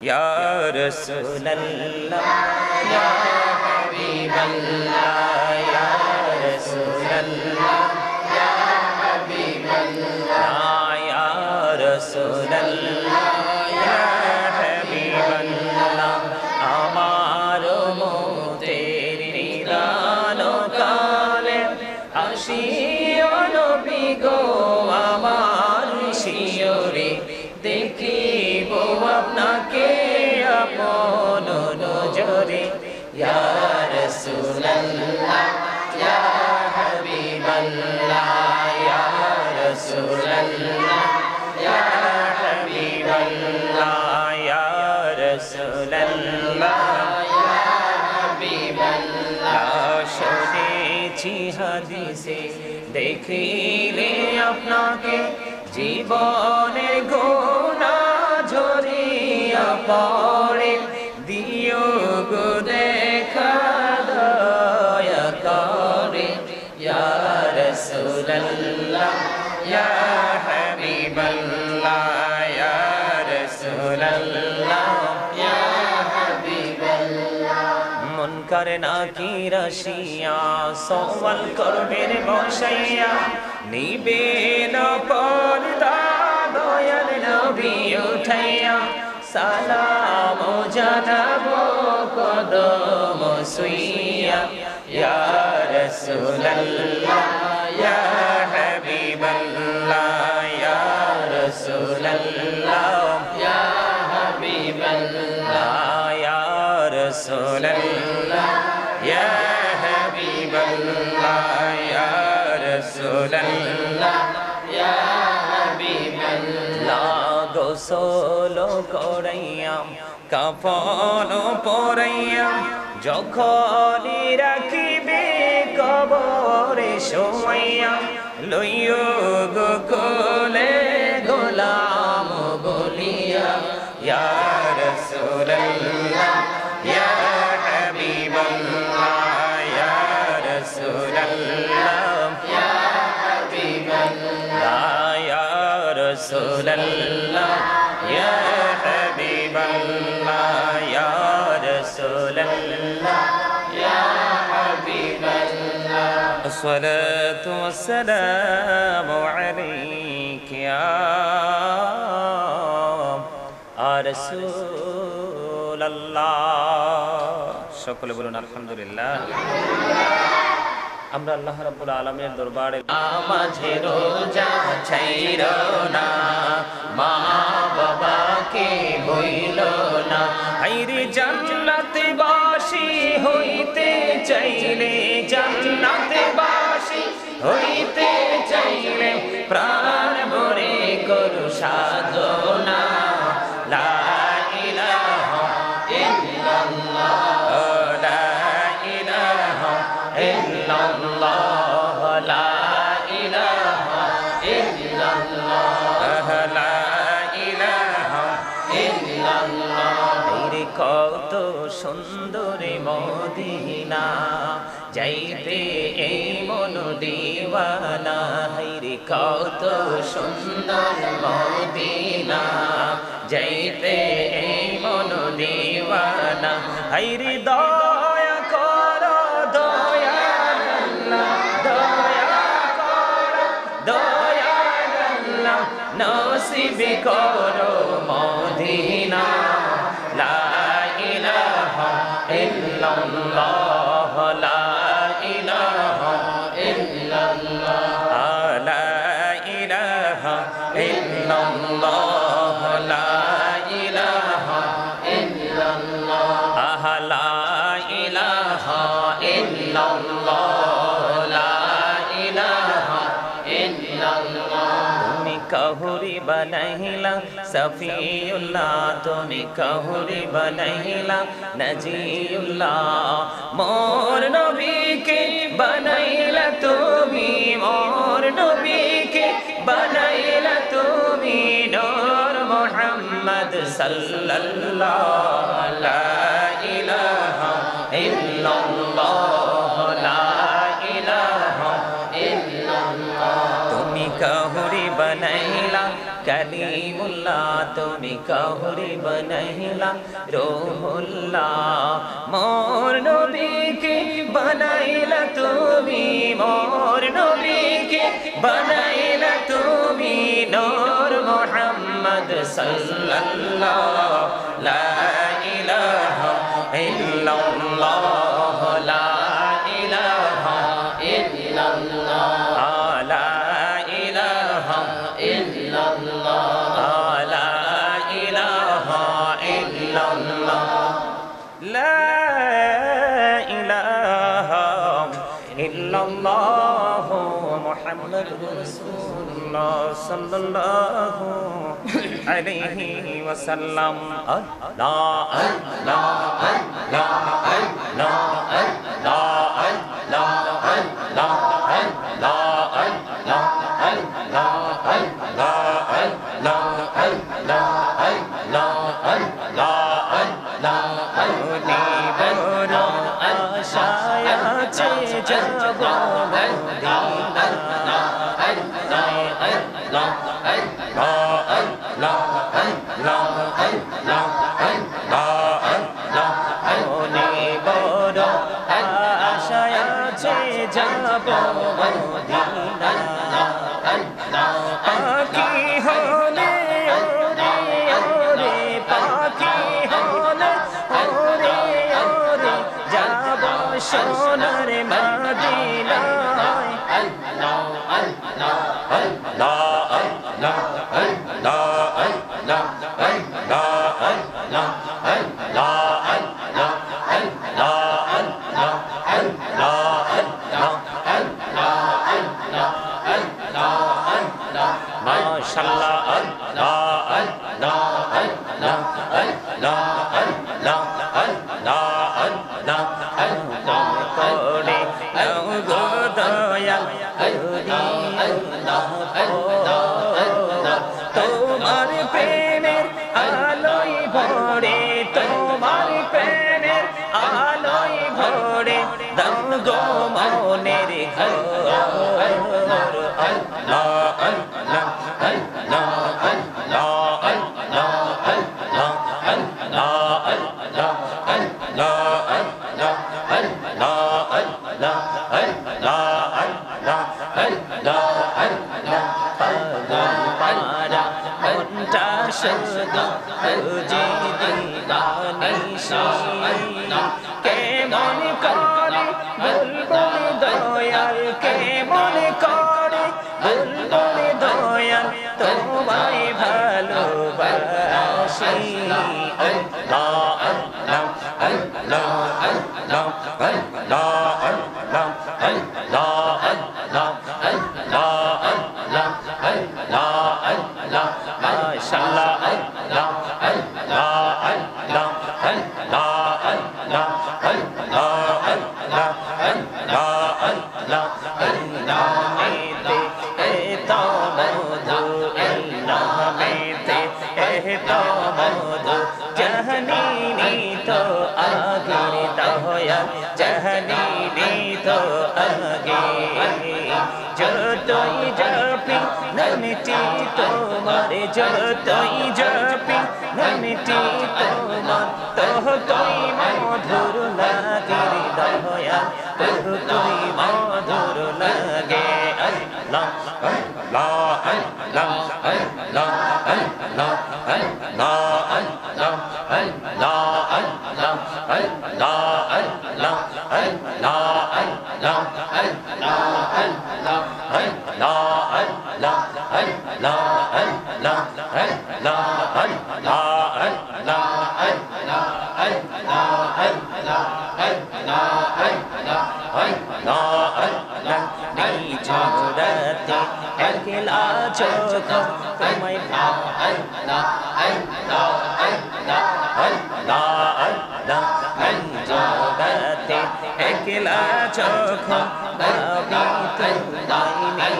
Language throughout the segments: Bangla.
ইয়া রাসূলুল্লাহ ইয়া হাবিবাল্লাহ ইয়া রাসূলুল্লাহ ইয়া হাবিবাল্লাহ ইয়া রাসূলুল্লাহ ইয়া হাবিবাল্লাহ আমার মুতের নিদান কালে আসিও নবী গো আমার শিয়রে দেখিব আপনাকে আপন নজরে ইয়া রাসূলুল্লাহ ইয়া হাবিবাল্লাহ ইয়া রাসূলুল্লাহ ইয়া হাবিবাল্লাহ ইয়া রাসূলুল্লাহ ইয়া হাবিবাল্লাহ শুনেছি হাদিসে দেখিলে আপনাকে জীবনের গোনা ঝরিয়া পড়ে দিও গো দেখা দয়া করে ইয়া রাসূলুল্লাহ ইয়া হাবিবাল্লাহ ইয়া রাসূলুল্লাহ ইয়া হাবিবাল্লাহ মুনকার নাকির আসিয়া সওয়াল করবেন বসাইয়া নিবে না পর্দা দয়াল নবী উঠাইয়া সালাম জানাবো কদম সুইয়া ইয়া রাসূলুল্লাহ ইয়া হাবিবাল্লাহ ইয়া রাসূলুল্লাহ ইয়া হাবিবাল্লাহ ইয়া রাসূলুল্লাহ ইয়া হাবিবাল্লাহ ইয়া রাসূলুল্লাহ ইয়া হাবিবাল্লাহ গোসল করাইয়া কাফন পরাইয়া যখনই রাখিবে কবরে শোয়াইয়া লইও গো কোলে গোলাম বলিয়া ইয়া রাসূলুল্লাহ ইয়া হাবিবাল্লাহ ইয়া রাসূলুল্লাহ ইয়া হাবিবাল্লাহ ইয়া রাসূলুল্লাহ ইয়া হাবিবাল্লাহ ইয়া রাসূলুল্লাহ ইয়া হাবিবাল্লাহ আসসালাতু ওয়াসসালামু আলাইকা ইয়া রাসূলুল্লাহ সকলে বলুন আলহামদুলিল্লাহ আমরা আল্লাহ রাব্বুল আলামিনের দরবারে মাঝে রোজা ছাইরো না মা বাবাকে বইলো না হাইরে জান্নাতে বাসী হইতে চাইলে জান্নাতে বাসী হইতে চাইলে প্রাণ ভরে করু সাধনা লা ইলাহা ইল্লাল্লাহ লা ইলাহা ইল্লাল্লাহ লা ইলাহা ইল্লাল্লাহ লা ইলাহা ইল্লাল্লাহ রে কত সুন্দর মদিনা যাইতে এই মন দিওয়ানা রে কত সুন্দর মদিনা যাইতে এই মন দিওয়ানা রে দয়া করো দয়াল আল্লাহ দয়া করো দয়াল আল্লাহ নসিব করো মদিনা লা ইলাহা ইল্লাল্লাহ লা ইলাহা ইল্লাল্লাহ লা ইলাহা ইল্লাল্লাহ লা ইলাহা ইল্লাল্লাহ লা ইলাহা ইল্লাল্লাহ লা ইলাহা ইল্লাল্লাহ তুমি কাহুরি বানাইলা সফিউল্লাহ তুমি কাহুরি বানাইলা নজিউল্লাহ মোর নবীকে বানাইলা তুমি মোর নবীকে বানাইলা তুমি নূর মুহাম্মদ সাল্লাল্লাহু লা ইলাহা ইল্লাল্লাহ লা ইলাহা ইল্লাল্লাহ তুমি কাহুরি বানাইলা কালিমুল্লাহ রসুল্লাহ তুমি কাহুরি বানাইলা রুহুল্লাহ মোর নবীকে বানাইলা তুমি মোর নবীকে বানাইলা তুমি নূর মুহাম্মদ সাল্লাল্লাহ লা ইলাহা ইল্লাল্লাহ লা ইলাহা ইল্লাল্লাহ লা ইলাহা ইল্লাল্লাহ লা ইলাহা ইল্লাল্লাহ লা ইলাহা ইল্লাল্লাহ মুহাম্মাদুর রাসূলুল্লাহ সাল্লাল্লাহু আলাইহি ওয়াসাল্লাম আল্লাহ আল্লাহ আল্লাহ আল্লাহ আল্লাহ আল্লাহ আল্লাহ আল্লাহ আল্লাহ আল্লাহ আল্লাহ আল্লাহ আল্লাহ আল্লাহ আল্লাহ আল্লাহ আশায় আছে যাব মদিনা আল্লাহ আল্লাহ আল্লাহ আল্লাহ আল্লাহ আল্লাহ আল্লাহ মনে বড় আশায় আছে যাব মদিনা পাখি হলে ওরে ওরে পাখি হলে ওরে ওরে যাব সোনার মদিনায় আল্লাহ আল্লাহ আল্লাহ আল্লাহ আল্লাহ আল্লাহ আল্লাহ আল্লাহ আল্লাহ আল্লাহ আল্লাহ আল্লাহ মাশাআল্লাহ আল্লাহ আল্লাহ আল্লাহ আল্লাহ আল্লাহ আল্লাহ আল্লাহ আল্লাহ করে নাও গো দয়াল আল্লাহ আল্লাহ তোমার প্রেমের আলোয় ভরে তোমার প্রেমের আলোয় ভরে দাও গো মনের ঘর আল্লাহ আল্লাহ আল্লাহ আল্লাহ আল্লাহ আল্লাহ আল্লাহ আল্লাহ আল্লাহ আল্লাহ আল্লাহ আল্লাহ আল্লাহ আল্লাহ আল্লাহ পারা মনটা শুধু খুঁজে দিবানিশি কেমন করে বুলবুল দয়াল কেমন করে বুলবুল দয়াল তোমায় ভালোবাসি আল্লাহ আল্লাহ আল্লাহ আল্লাহ আল্লাহ আল্লাহ আল্লাহ আল্লাহ আল্লাহ আল্লাহ আল্লাহ মাশাআল্লাহ আল্লাহ আল্লাহ আল্লাহ আল্লাহ আল্লাহ আল্লাহ আল্লাহ আল্লাহ আল্লাহ নামেতে এত মধু এই নামেতে এত মধু জাহানি তো আগের দয়াল জাহানি তো আগে যতই জপি নামটি তোমার যতই জপি নামটি তোমার ততই মধুর লাগে দয়াল ততই মধুর লাগে আল্লাহ আল্লাহ আল্লাহ আল্লাহ আল্লাহ আল্লাহ আল্লাহ আল্লাহ আল্লাহ আল্লাহ আল্লাহ আল্লাহ একলা চোখ তোমায় জগতে একলা চোখ ভাবি তোমায়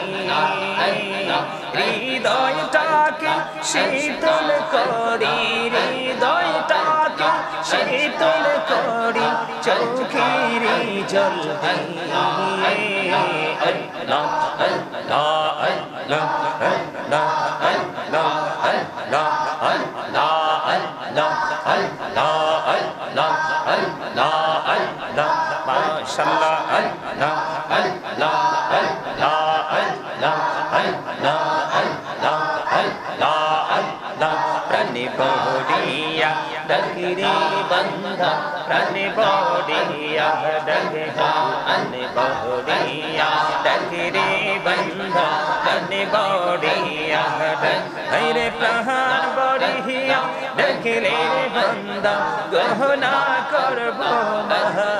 হৃদয়টাকে শীতল করি হৃদয়টাকে শীতল করি চোখের জল দিয়ে আল্লাহ আল্লাহ আল্লাহ আল্লাহ আল্লাহ আল্লাহ Allah Allah Allah Allah Allah Allah mashallah Allah Allah Allah Allah Allah Allah Allah Allah prane bodiya dagiri bandha prane bodiya daghe prane bodiya dagiri bandha prane bodiya haire prahan bodiya dakile banda gahna karbo maha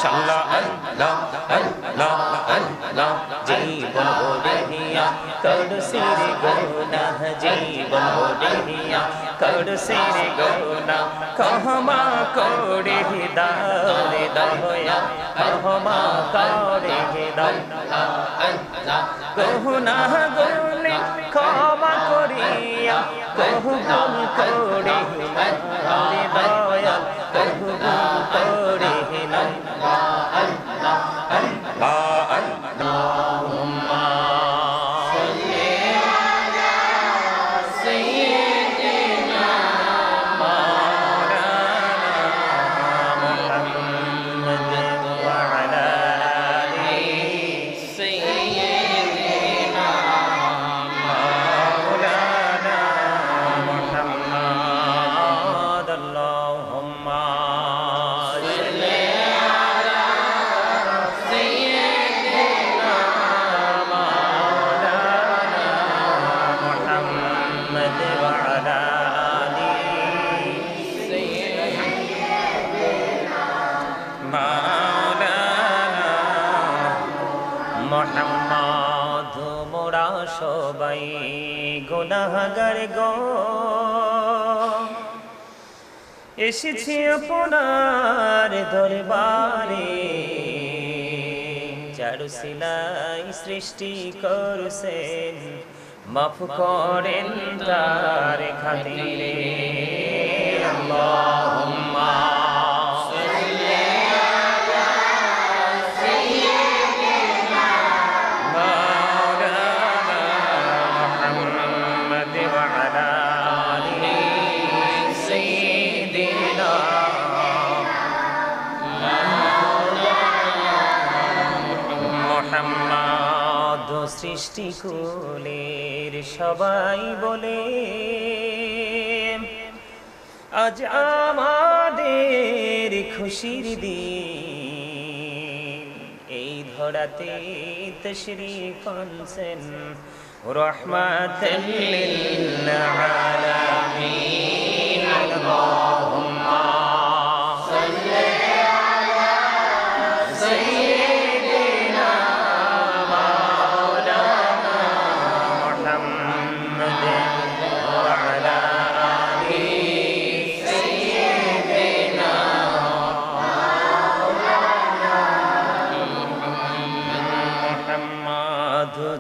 Allah Allah Allah Allah जीवन बोलिया कर सिर गोना जीवन बोलिया कर सिर गोना कहमा कोड़े दारे दया कहमा कोड़े दया कहना गोले क्षमा करिया कहु गुण कोड़े मारे दया कहु गुण कोड़े সবাই গুনাহগার গো এসেছি আপনার দরবারে চারু সিলাই সৃষ্টি করছেন মাফ করেন তার খাতিরে আল্লাহুম্মা সৃষ্টি কুলের সবাই বলে আজ আমাদের খুশির দিন এই ধরাতে তশরীফ আনছেন রাহমাতাল লিল আলামিন আল্লাহুম্মা সাল্লি আলা সাইয়্যিদিনা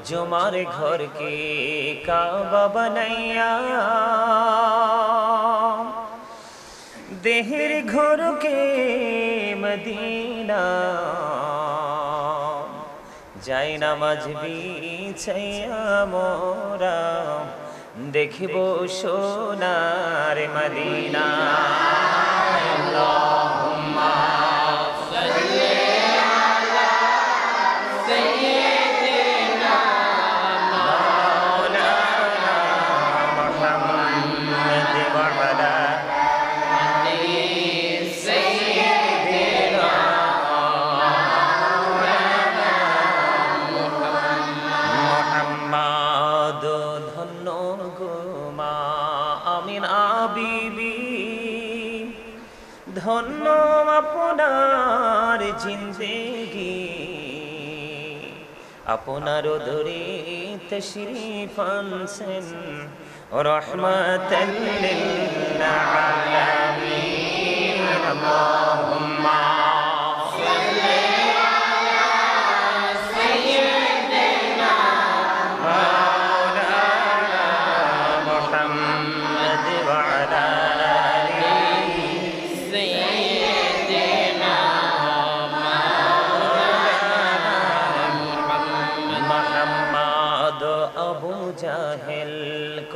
जुमार घर के काबा बनैया देहर घर के मदीना जाय नामाज बिछाइया मोरा देखबो सोनार मदीना अल्लाहुम्मा सल्ली अला सय्यिदिना मौलाना मुहम्मद व अला आलि सय्यिदिना मौलाना मुहम्मद धन्य गुमा आमिना बीबी ধন্য আপনার জিন্দেগি আপনার দরে তশরীফ আনছেন রাহমাতাল লিল আলামিন আল্লাহুম্মা সাল্লি আলা সাইয়্যিদিনা মাওলানা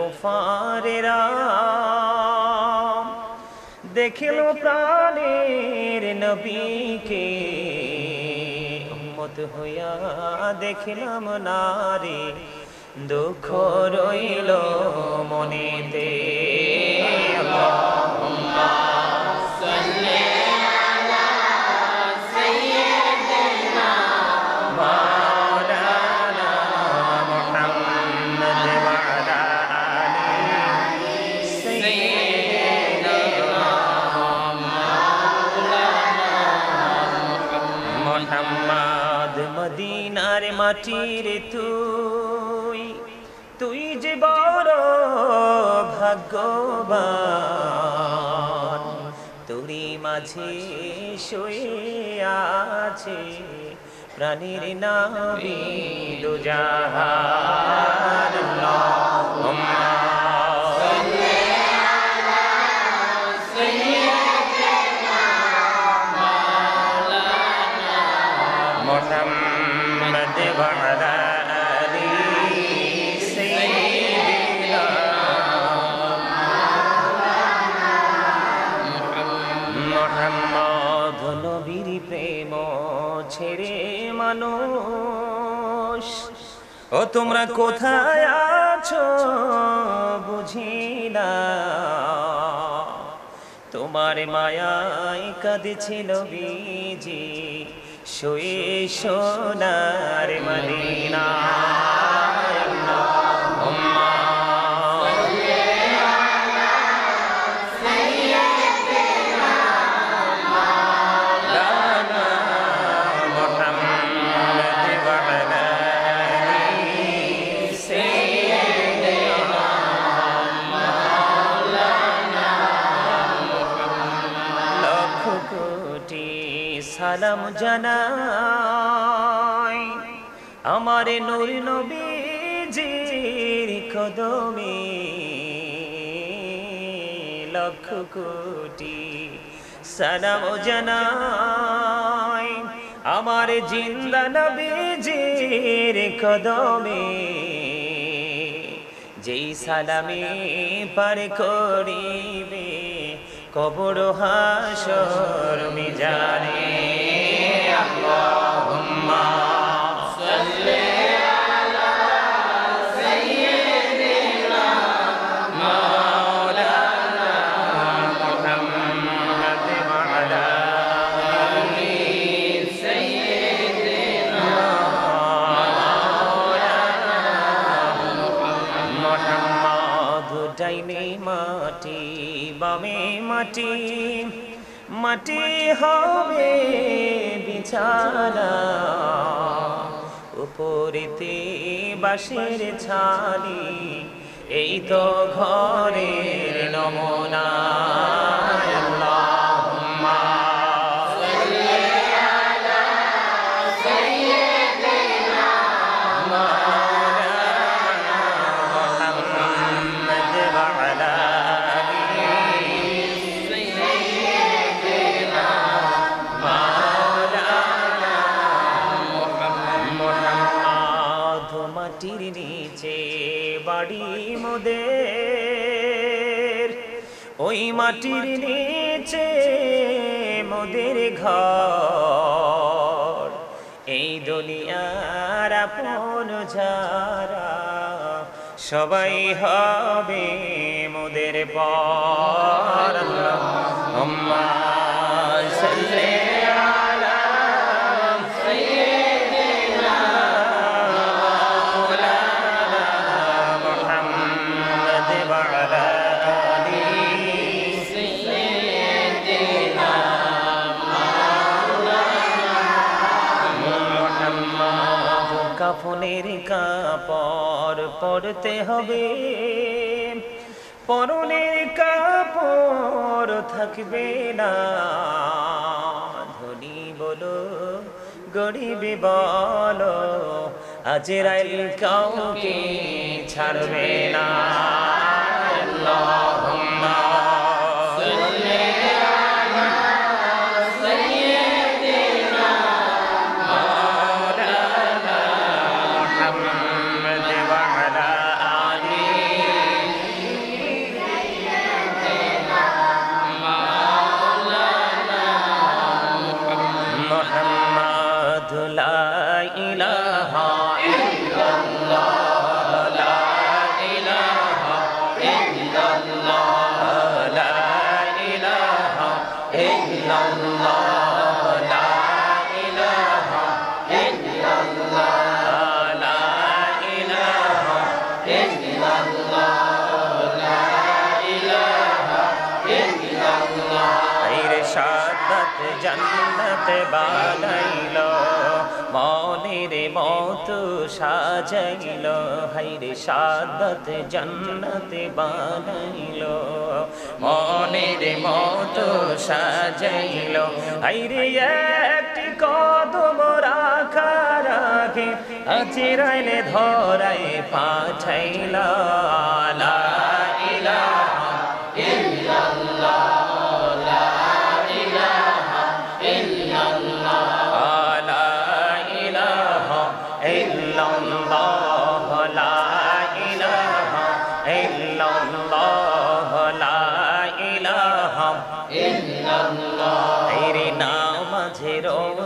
কুফারেরা দেখিল প্রাণের নবীকে, উম্মত হইয়া দেখিলাম নারে, দুঃখ রইল মনেতে। আল্লাহুম্মা সাল্লি আলা সাইয়্যিদিনা মাওলানা মুহাম্মদ ওয়া আলা আলি সাইয়্যিদিনা মাওলানা মুহাম্মদ। মদিনার মাটির তুই যে বড় ভাগ্যবান, তোরই মাঝে শুয়ে আছে প্রাণীর নবী দু জাহান। আল্লাহুম্মা সাল্লি আলা সাইয়্যিদিনা মাওলানা মুহাম্মদ ওয়া আলা মুহাম্মদ। নবীর প্রেম ছেড়ে মানুষ, ও তোমরা কোথায় আছো বুঝি না, তোমার মায়ায় কাঁদছে নবীজি শুয়ে সোনার মদিনা। সালাম জানাই আমার নূর নবীজির কদমে, লক্ষ কোটি সালাম জানাই আমার জিন্দা নবীজির কদমে, যেই সালামে পার করিবে কবর হাসর মিজানে। আল্লাহুম্মা সাল্লি আলা সাইয়্যিদিনা মাওলানা মুহাম্মদ ওয়া আলা আলি সাইয়্যিদিনা মাওলানা মুহাম্মদ। ডাইনে মাটি বামে মাটি, মাটি হবে বিছানা, উপরেতে বাঁশের ছালি, এই তো ঘরের নমুনা। আল্লাহুম্মা সাল্লি আলা সাইয়্যিদিনা মাওলানা মুহাম্মদ ওয়া আলা মাটির নিচে বাড়ি মোদের, ওই মাটির নিচে মোদের ঘর, এই দুনিয়ার আপন যারা সবাই হবে মোদের পর। আল্লাহুম্মা সাল্লি আলা সাইয়্যিদিনা মাওলানা মুহাম্মদ ওয়া আলা আলি সাইয়্যিদিনা মাওলানা মুহাম্মদ। কাফনের কাপড় পরতে হবে, পরনের কাপড় থাকবে না, ধনী বলো গরিব বলো আজরাইল কাউকে ছাড়বে না। আল্লাহুম্মা সাল্লি আলা সাইয়্যিদিনা মাওলানা মুহাম্মদ ওয়া আলা আলি ইল্লাল্লাহ লা ইলাহা ইল্লাল্লাহ লা ইলাহা ইল্লাল্লাহ লা ইলাহা ইল্লাল্লাহ আইরে শাহাদাত জান্নাত বানাইলো মনের মত সাজাইলো হাইরে শাহাদাত জান্নাত বানাইলো মনের মত সাজাইলো হাইরে একটি কদম রাখার আগে আচিরাইলে ধরাই পাঠাইলা লা ইলাহা ইল্লাল্লাহ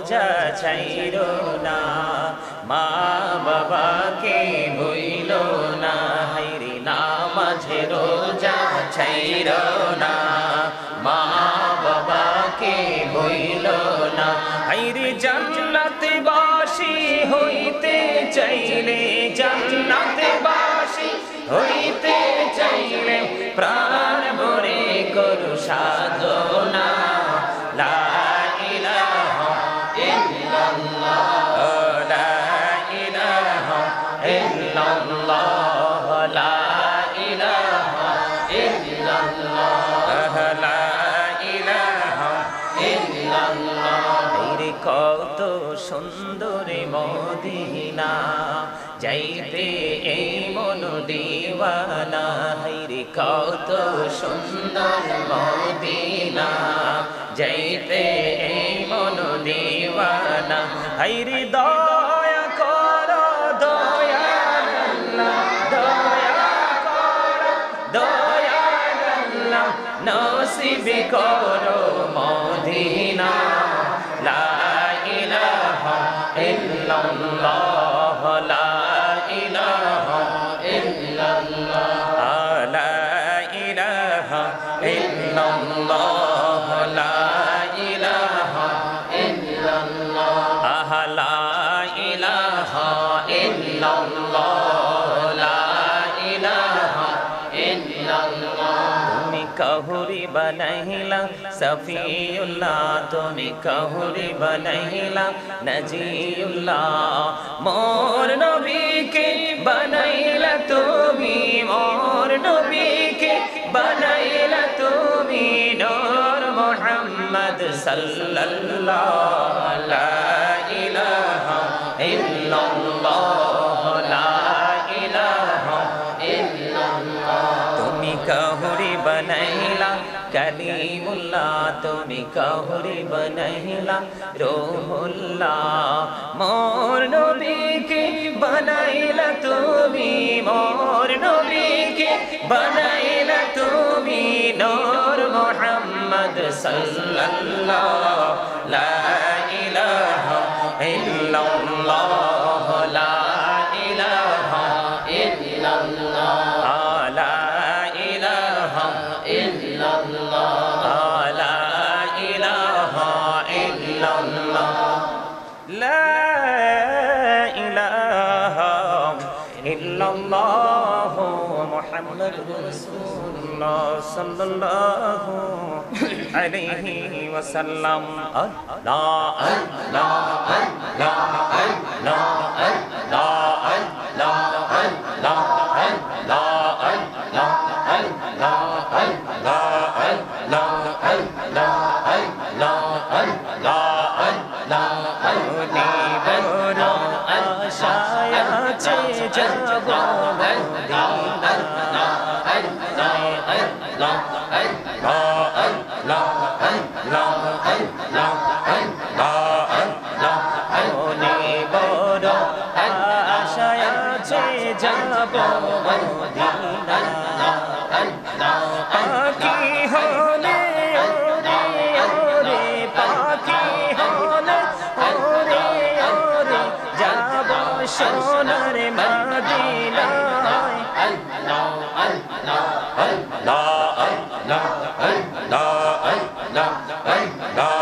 রোজা ছাইরো না মা বাবাকে ভুইলো না হাইরে নামাজে রোজা ছাইরো না মা বাবাকে ভুইলো না হাইরে জান্নাতে বাসী হইতে চাইলে জান্নাতে বাসী হইতে চাইলে প্রাণ ভরে করু সাধনা লা কত সুন্দর মদিনা যাইতে এই মন দিওয়ানা হাইরে কত সুন্দর মদিনা যাইতে এই মন দিওয়ানা হাইরে দয়া করো দয়াল আল্লাহ দয়া করো দয়াল আল্লাহ নসিব করো মদিনা লা ইলাহা ইল্লাল্লাহ লা ইলাহা ইল্লাল্লাহ লা ইলাহা ইল্লাল্লাহ লা ইলাহা ইল্লাল্লাহ লা ইলাহা ইল্লাল্লাহ লা ইলাহা ইল্লাল্লাহ তুমি কাহুরি বানাইলা সফিউল্লাহ তুমি কাহুরি বানাইলা নজিউল্লাহ মোর নবীকে বানাইলা তুমি মোর নবীকে বানাইলা তুমি নূর মুহাম্মদ সাল্লাল্লাহু লা ইলাহা ইল্লাল্লাহ লা ইলাহা ইল্লাল্লাহ তুমি কাহুরি বানাইলা কালিমুল্লাহ তুমি কাহুরি বানাইলা রূহুল্লাহ মোর নবীকে বানাইলা তুমি মোর নবীকে বানাইলা তুমি নূর মুহাম্মদ সাল্লাল্লাহু লা ইলাহা ইল্লাল্লাহ লা ইলাহা ইল্লাল্লাহ লা ইলাহা ইল্লাল্লাহ লা ইলাহা ইল্লাল্লাহ লা ইলাহা ইল্লাল্লাহ মুহাম্মাদুর রাসূলুল্লাহ সাল্লাল্লাহু আলাইহি ওয়াসাল্লাম আল্লাহ আল্লাহ আল্লাহ আল্লাহ আল্লাহ আল্লাহ আল্লাহ আল্লাহ আল্লাহ সোনার মদিনায় আল্লাহ আল্লাহ আল্লাহ আল্লাহ আল্লাহ আল্লাহ আল্লাহ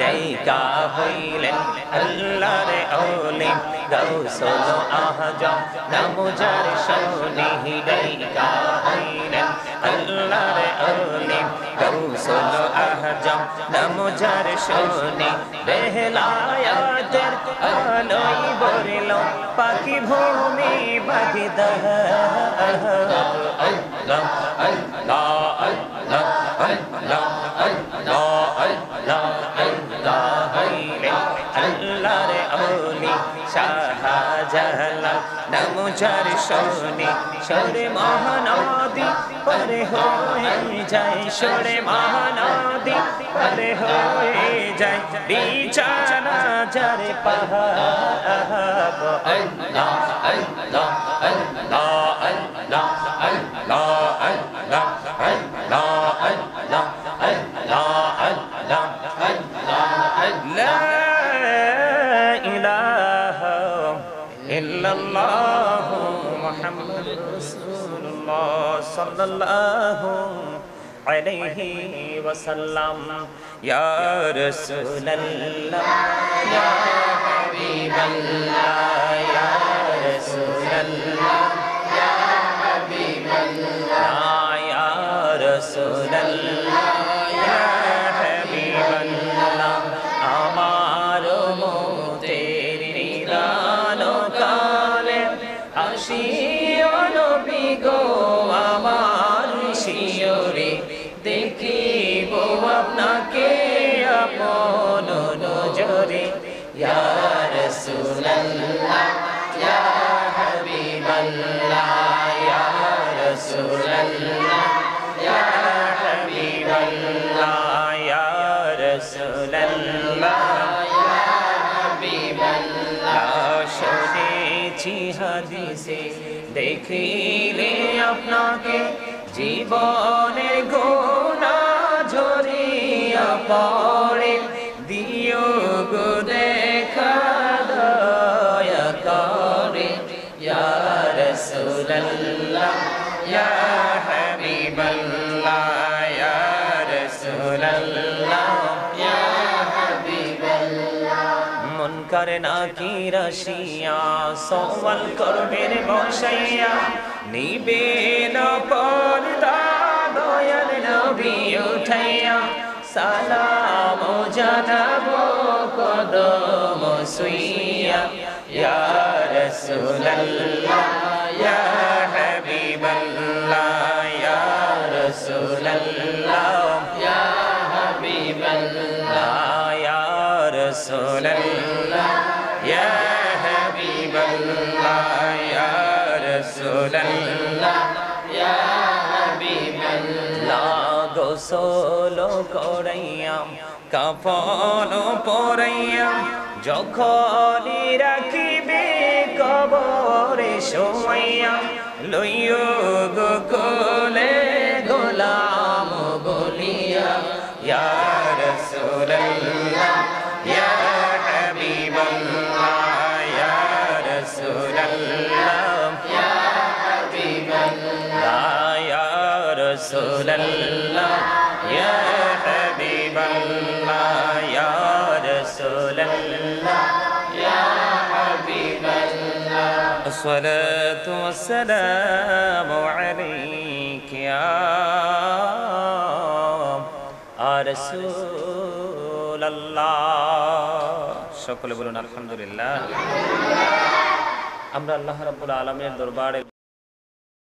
দেখা হইলেন আল্লাহর ওলি গাউসুল আজম নাম যার শুনি দেখা হইলেন আল্লাহর ওলি গাউসুল আজম নাম যার শুনি বেলায়াতের আলোয় বরিল পাখি ভূমি বাগিদাহ আল্লাহ আল্লাহ আল্লাহ আল্লাহ আল্লাহ আল্লাহ আল্লাহর ওলি শাহজালাল নাম যার শুনি সরে মহানদী পারে হয়ে যায় সরে মহানদী পারে হয়ে যায় বিছানা যার পাহাড় আল্লাহ আল্লাহ আল্লাহ আল্লাহ আল্লাহ আল্লাহ আল্লাহ আল্লাহ আল্লাহ লা ইলাহা ইল্লাল্লাহ মুহাম্মাদুর রাসূলুল্লাহ সাল্লাল্লাহু আলাইহি ওয়াসাল্লাম ইয়া রাসূলুল্লাহ ইয়া হাবিবাল্লাহ ইয়া রাসূলুল্লাহ ইয়া হাবিবাল্লাহ ইয়া রাসূলুল্লাহ আমার মতের নিদান কালে আসিও নবী গো আমার শিয়রে দেখিব আপনাকে আপন নজরে ইয়া রাসূলুল্লাহ ইয়া হাবিবাল্লাহ ইয়া রাসূলুল্লাহ ইয়া হাবিবাল্লাহ শুনেছি হাদিসে দেখিলে আপনাকে জীবনের গোনা ঝরিয়া পড়ে দিও গো দেখা দয়া করে ইয়া রাসূলুল্লাহ ইয়া হাবিবাল্লাহ ইয়া রাসূলুল্লাহ মুনকার নাকির আসিয়া সওয়াল করবেন বসাইয়া নিবে না পর্দা দয়াল নবী উঠাইয়া সালাম জানাবো কদম সুইয়া ইয়া রাসূলুল্লাহ ইয়া হাবিবাল্লাহ ইয়া রাসূলুল্লাহ ইয়া হাবিবাল্লাহ ইয়া রাসূলুল্লাহ ইয়া হাবিবাল্লাহ ইয়া রাসূলুল্লাহ ইয়া হাবিবাল্লাহ গোসল করাইয়া কাফন পরাইয়া যখনই রাখিবে কবরে শোয়াইয়া লইও গো কোলে গোলাম বলিয়া ইয়া রাসূলুল্লাহ ইয়া হাবিবাল্লাহ ইয়া রাসূলুল্লাহ ইয়া হাবিবাল্লাহ ইয়া রাসূলুল্লাহ ইয়া হাবিবাল্লাহ ইয়া রাসূলুল্লাহ ইয়া হাবিবাল্লাহ আসসালাতু ওয়াসসালামু আলাইকা ইয়া রাসূলুল্লাহ। সকলে বলুন আলহামদুলিল্লাহ। আমরা আল্লাহ রাব্বুল আলামিনের দরবারে